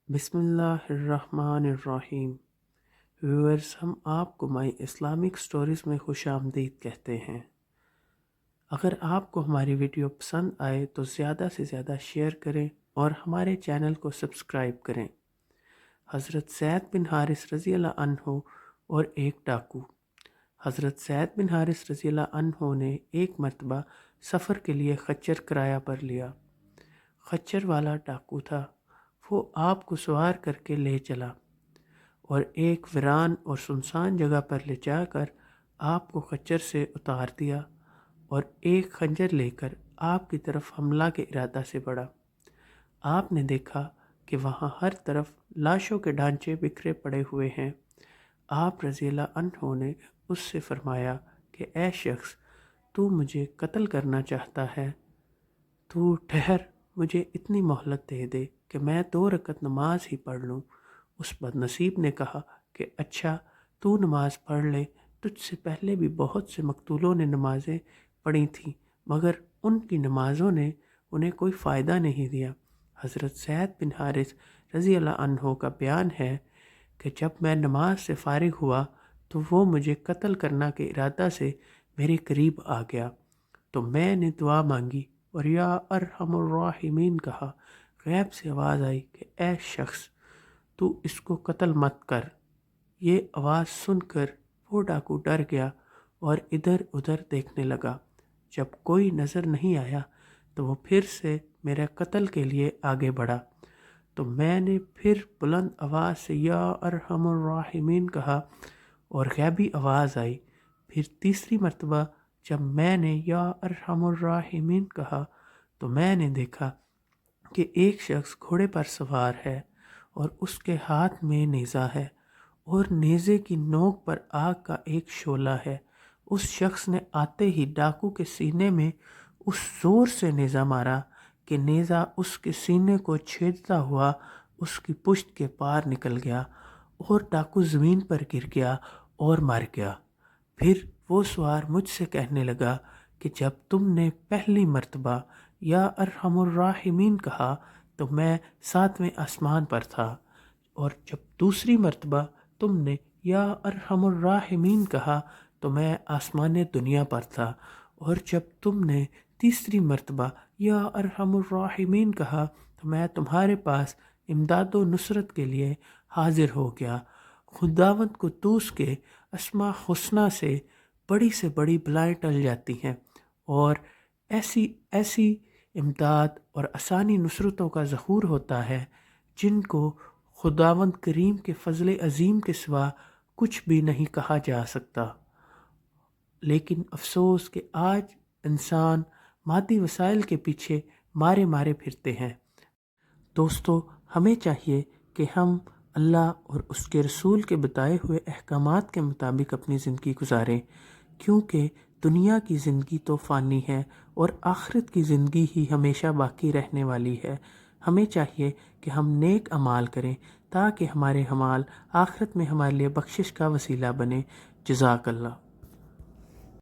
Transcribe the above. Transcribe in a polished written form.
بسم اللہ الرحمن الرحیم۔ ویورز، ہم آپ کو مائی اسلامک سٹوریز میں خوش آمدید کہتے ہیں۔ اگر آپ کو ہماری ویڈیو پسند آئے تو زیادہ سے زیادہ شیئر کریں اور ہمارے چینل کو سبسکرائب کریں۔ حضرت زید بن حارث رضی اللہ عنہ اور ایک ڈاکو۔ حضرت زید بن حارث رضی اللہ عنہ نے ایک مرتبہ سفر کے لیے خچر کرایہ پر لیا۔ خچر والا ڈاکو تھا، وہ آپ کو سوار کر کے لے چلا اور ایک ویران اور سنسان جگہ پر لے جا کر آپ کو خچر سے اتار دیا اور ایک خنجر لے کر آپ کی طرف حملہ کے ارادہ سے بڑھا۔ آپ نے دیکھا کہ وہاں ہر طرف لاشوں کے ڈھانچے بکھرے پڑے ہوئے ہیں۔ آپ رضی اللہ عنہ نے اس سے فرمایا کہ اے شخص، تو مجھے قتل کرنا چاہتا ہے؟ تو ٹھہر، مجھے اتنی مہلت دے دے کہ میں 2 رکعت نماز ہی پڑھ لوں۔ اس بد نصیب نے کہا کہ اچھا، تو نماز پڑھ لے، تجھ سے پہلے بھی بہت سے مقتولوں نے نمازیں پڑھی تھیں مگر ان کی نمازوں نے انہیں کوئی فائدہ نہیں دیا۔ حضرت زید بن حارث رضی اللہ عنہ کا بیان ہے کہ جب میں نماز سے فارغ ہوا تو وہ مجھے قتل کرنا کے ارادہ سے میرے قریب آ گیا، تو میں نے دعا مانگی اور یا ارحم الراحمین کہا۔ غیب سے آواز آئی کہ اے شخص، تو اس کو قتل مت کر۔ یہ آواز سن کر وہ ڈاکو ڈر گیا اور ادھر ادھر دیکھنے لگا۔ جب کوئی نظر نہیں آیا تو وہ پھر سے میرے قتل کے لیے آگے بڑھا، تو میں نے پھر بلند آواز سے یا ارحم الراحمین کہا اور غیبی آواز آئی۔ پھر تیسری مرتبہ جب میں نے یا ارحم الراحمین کہا تو میں نے دیکھا کہ ایک شخص گھوڑے پر سوار ہے اور اس کے ہاتھ میں نیزہ ہے اور نیزے کی نوک پر آگ کا ایک شعلہ ہے۔ اس شخص نے آتے ہی ڈاکو کے سینے میں اس زور سے نیزہ مارا کہ نیزہ اس کے سینے کو چھیدتا ہوا اس کی پشت کے پار نکل گیا اور ڈاکو زمین پر گر گیا اور مر گیا۔ پھر وہ سوار مجھ سے کہنے لگا کہ جب تم نے پہلی مرتبہ یا ارحم الراحمین کہا تو میں 7ویں آسمان پر تھا، اور جب دوسری مرتبہ تم نے یا ارحم الراحمین کہا تو میں آسمان دنیا پر تھا، اور جب تم نے تیسری مرتبہ یا ارحم الراحمین کہا تو میں تمہارے پاس امداد و نصرت کے لیے حاضر ہو گیا۔ خداوند قدوس کے اسماء حسنی سے بڑی بلائیں ٹل جاتی ہیں، اور ایسی امداد اور آسانی نصرتوں کا ظہور ہوتا ہے جن کو خداوند کریم کے فضل عظیم کے سوا کچھ بھی نہیں کہا جا سکتا۔ لیکن افسوس کہ آج انسان مادی وسائل کے پیچھے مارے پھرتے ہیں۔ دوستو، ہمیں چاہیے کہ ہم اللہ اور اس کے رسول کے بتائے ہوئے احکامات کے مطابق اپنی زندگی گزاریں، کیونکہ دنیا کی زندگی تو فانی ہے اور آخرت کی زندگی ہی ہمیشہ باقی رہنے والی ہے۔ ہمیں چاہیے کہ ہم نیک اعمال کریں تاکہ ہمارے اعمال آخرت میں ہمارے لیے بخشش کا وسیلہ بنے۔ جزاک اللہ۔